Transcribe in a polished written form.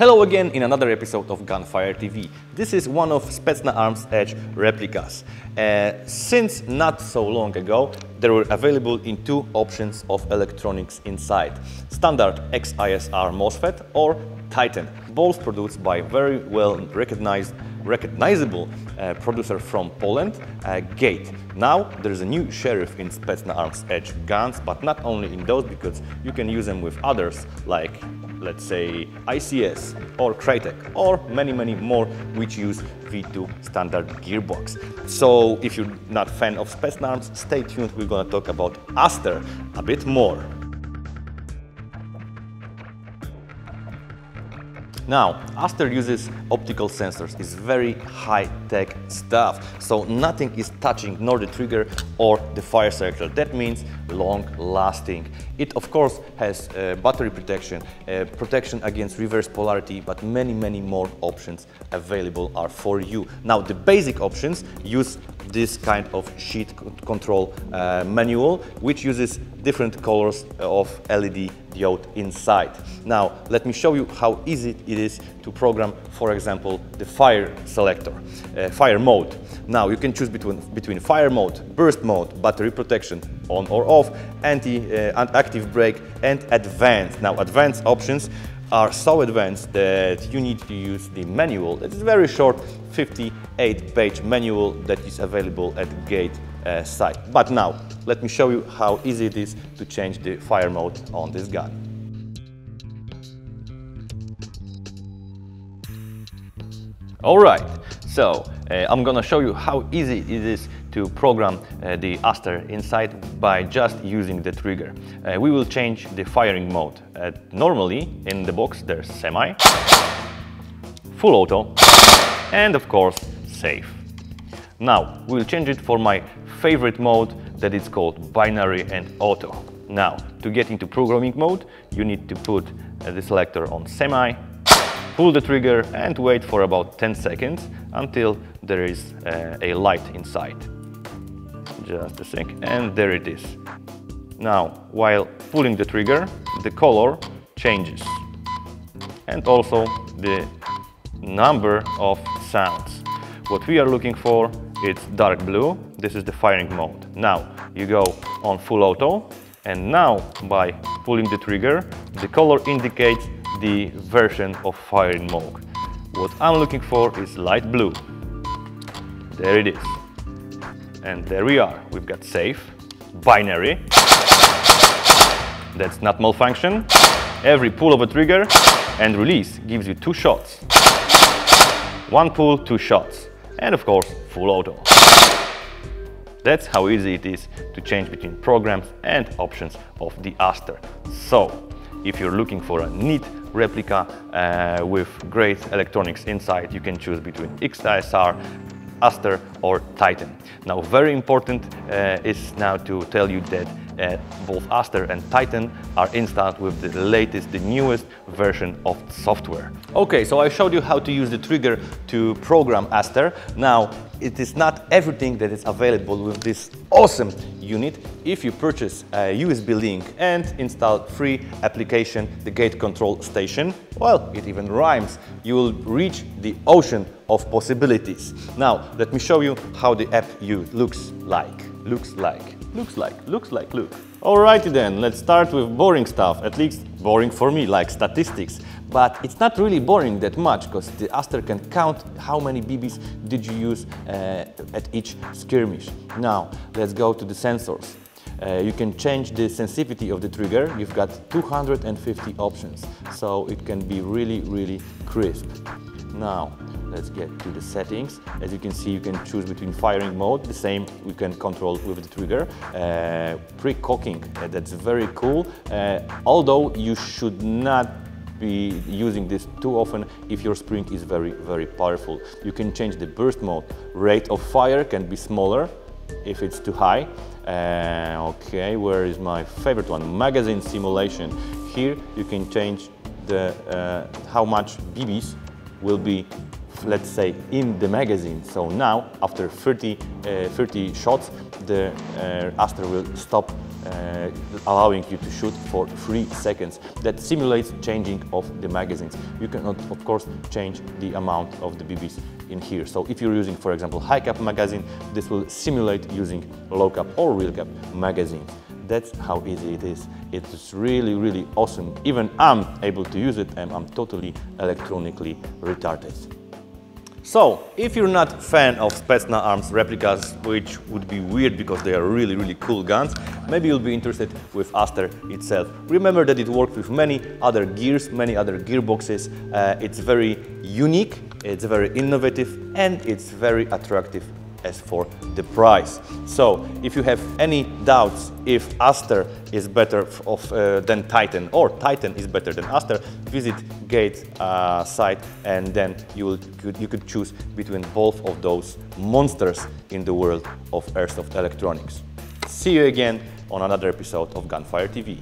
Hello again in another episode of Gunfire TV. This is one of Specna Arms Edge replicas. Since not so long ago, they were available in two options of electronics inside. Standard XISR MOSFET or Titan, both produced by very well recognizable producer from Poland, Gate. Now there's a new sheriff in Specna Arms Edge guns, but not only in those, because you can use them with others like, let's say, ICS or Crytek or many more which use V2 standard gearbox. So if you're not a fan of Specna Arms, stay tuned, we're gonna talk about ASTER a bit more. Now, ASTER uses optical sensors, it's very high-tech stuff, so nothing is touching nor the trigger or the fire cycle. That means long-lasting. It of course has battery protection, protection against reverse polarity, but many more options available are for you. Now, the basic options use this kind of sheet control manual, which uses different colors of LED diode inside. Now, let me show you how easy it is to program, for example, the fire selector, fire mode. Now, you can choose between fire mode, burst mode, battery protection, on or off, active brake, and advanced. Now, advanced options are so advanced that you need to use the manual. It's a very short 58-page manual that is available at Gate site. But now, let me show you how easy it is to change the fire mode on this gun. Alright, so I'm gonna show you how easy it is to program the ASTER inside by just using the trigger. We will change the firing mode. Normally in the box there's semi, full auto, and of course safe. Now we'll change it for my favorite mode, that is called binary and auto. Now, to get into programming mode, you need to put the selector on semi, pull the trigger and wait for about 10 seconds until there is a light inside. Just a sec, and there it is. Now, while pulling the trigger, the color changes, and also the number of sounds. What we are looking for is dark blue. This is the firing mode. Now you go on full auto, and now by pulling the trigger, the color indicates the version of firing mode. What I'm looking for is light blue. There it is. And there we are. We've got safe, binary. That's not malfunction. Every pull of a trigger and release gives you 2 shots. 1 pull, 2 shots. And of course, full auto. That's how easy it is to change between programs and options of the ASTER. So, if you're looking for a neat replica with great electronics inside, you can choose between XISR, ASTER or Titan. Now, very important is now to tell you that both ASTER and Titan are installed with the latest, the newest version of software. Okay, so I showed you how to use the trigger to program ASTER. Now, it is not everything that is available with this awesome unit. If you purchase a USB link and install free application, the Gate Control Station, well, it even rhymes, you will reach the ocean of possibilities. Now, let me show you how the app looks like. Alrighty then, let's start with boring stuff, at least boring for me, like statistics. But it's not really boring that much, because the ASTER can count how many BBs did you use at each skirmish. Now, let's go to the sensors. You can change the sensitivity of the trigger. You've got 250 options, so it can be really crisp. Now, let's get to the settings. As you can see, you can choose between firing mode, the same we can control with the trigger. Pre-cocking, that's very cool, although you should not be using this too often if your spring is very powerful. You can change the burst mode. Rate of fire can be smaller if it's too high. Okay, where is my favorite one? Magazine simulation. Here you can change the how much BBs will be, let's say, in the magazine. So now, after 30 shots, the ASTER will stop allowing you to shoot for 3 seconds. That simulates changing of the magazines. You cannot, of course, change the amount of the BBs in here. So if you're using, for example, high cap magazine, this will simulate using low cap or real cap magazines. That's how easy it is. It's really, really awesome. Even I'm able to use it, and I'm totally electronically retarded. So, if you're not a fan of Specna arms replicas, which would be weird because they are really, really cool guns, maybe you'll be interested with ASTER itself. Remember that it works with many other gears, many other gearboxes. It's very unique, it's very innovative, and it's very attractive as for the price. So, if you have any doubts if ASTER is better than Titan, or Titan is better than ASTER, visit Gate's site, and then you could choose between both of those monsters in the world of airsoft electronics. See you again on another episode of Gunfire TV.